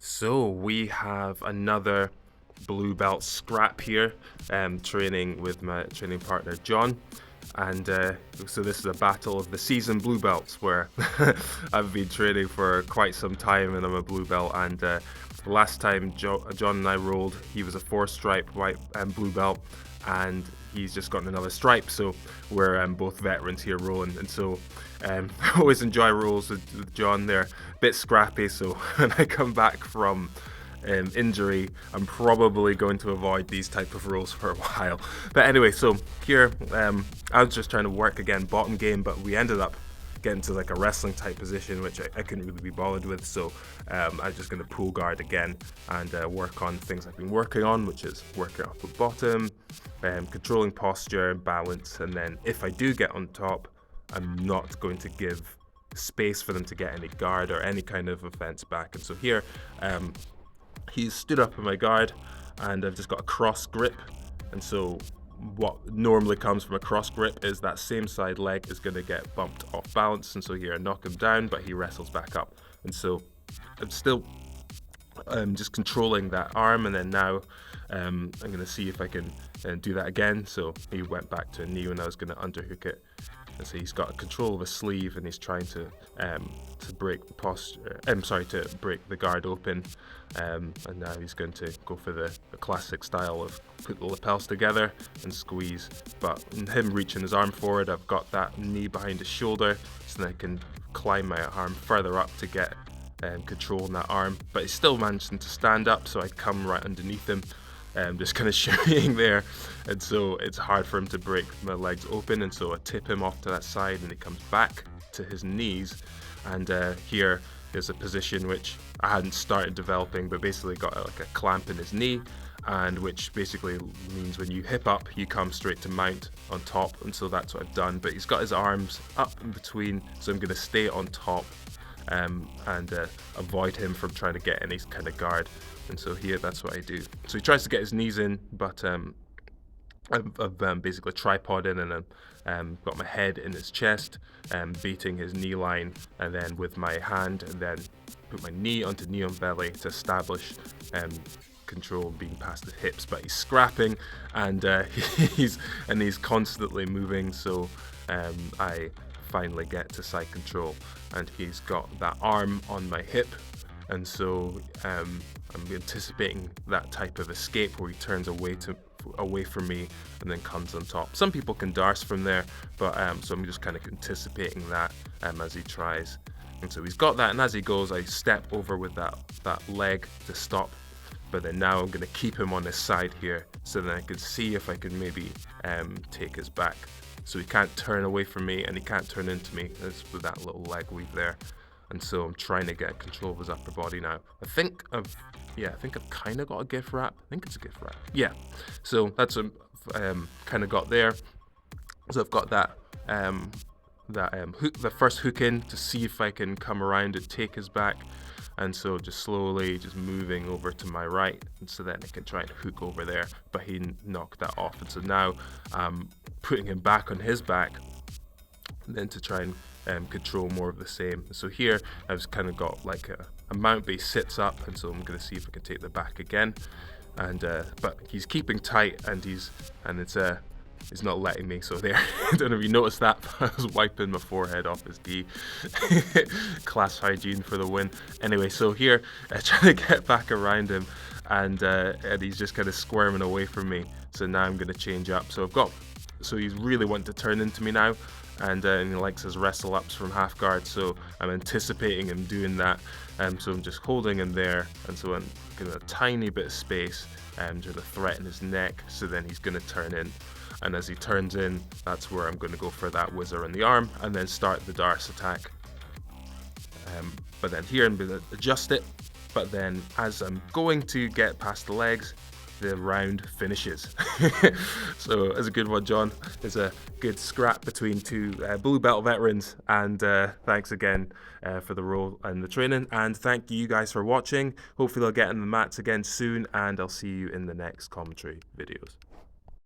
So we have another blue belt scrap here, training with my training partner John, and so this is a battle of the seasoned blue belts where I've been training for quite some time and I'm a blue belt. And last time John and I rolled, he was a 4-stripe white and blue belt, and he's just gotten another stripe. So we're both veterans here rolling, and so I always enjoy rolls with John. They're a bit scrappy, so when I come back from injury, I'm probably going to avoid these type of rolls for a while. But anyway, so here I was just trying to work again bottom game, but we ended up getting to like a wrestling type position, which I couldn't really be bothered with. So I'm just going to pull guard again and work on things I've been working on, which is working off the bottom, controlling posture, balance, and then if I do get on top, I'm not going to give space for them to get any guard or any kind of offense back. And so here he's stood up in my guard and I've just got a cross grip, and so what normally comes from a cross grip is that same side leg is going to get bumped off balance, and so here I knock him down but he wrestles back up, and so I'm still just controlling that arm. And then now I'm going to see if I can do that again. So he went back to a knee when I was going to underhook it, and so he's got control of a sleeve and he's trying to break the posture. To break the guard open. And now he's going to go for the classic style of put the lapels together and squeeze. But him reaching his arm forward, I've got that knee behind his shoulder, so then I can climb my arm further up to get control in that arm. But he's still managing to stand up, so I come right underneath him, just kind of shimmying there, and so it's hard for him to break my legs open, and so I tip him off to that side and he comes back to his knees. And here is a position which I hadn't started developing, but basically got like a clamp in his knee, and which basically means when you hip up you come straight to mount on top, and so that's what I've done. But he's got his arms up in between, so I'm going to stay on top and avoid him from trying to get any kind of guard. And so here that's what I do. So he tries to get his knees in, but I've basically tripoded and got my head in his chest, beating his knee line, and then with my hand, and then put my knee onto knee on belly to establish control being past the hips. But he's scrapping, and he's constantly moving. So I finally get to side control, and he's got that arm on my hip, and so I'm anticipating that type of escape where he turns away from me and then comes on top. Some people can darce from there, but so I'm just kind of anticipating that as he tries. And so he's got that, and as he goes, I step over with that leg to stop. But then now I'm going to keep him on his side here, so then I can see if I can maybe take his back. So he can't turn away from me and he can't turn into me with that little leg weave there. And so I'm trying to get control of his upper body now. I think I've kind of got a gift wrap. I think it's a gift wrap. Yeah. So that's what kind of got there. So I've got that hook, the first hook in, to see if I can come around and take his back. And so just slowly just moving over to my right, and so then I can try and hook over there, but he knocked that off. And so now I'm putting him back on his back, and then to try and control more of the same. So here I've kind of got like a mount, but he sits up, and so I'm going to see if I can take the back again. And but he's keeping tight, and he's not letting me. So there, I don't know if you noticed that, but I was wiping my forehead off his gi. Class hygiene for the win. Anyway, so here trying to get back around him, and he's just kind of squirming away from me. So now I'm going to change up. So he's really wanting to turn into me now, and he likes his wrestle ups from half guard. So I'm anticipating him doing that. So I'm just holding him there, and so I'm giving a tiny bit of space to threaten his neck. So then he's going to turn in. And as he turns in, that's where I'm going to go for that whizzer on the arm and then start the darce attack. But then here I'm going to adjust it. But then as I'm going to get past the legs, the round finishes. So it's a good one, John. It's a good scrap between two blue belt veterans. And thanks again for the role and the training. And thank you guys for watching. Hopefully I'll get in the mats again soon, and I'll see you in the next commentary videos.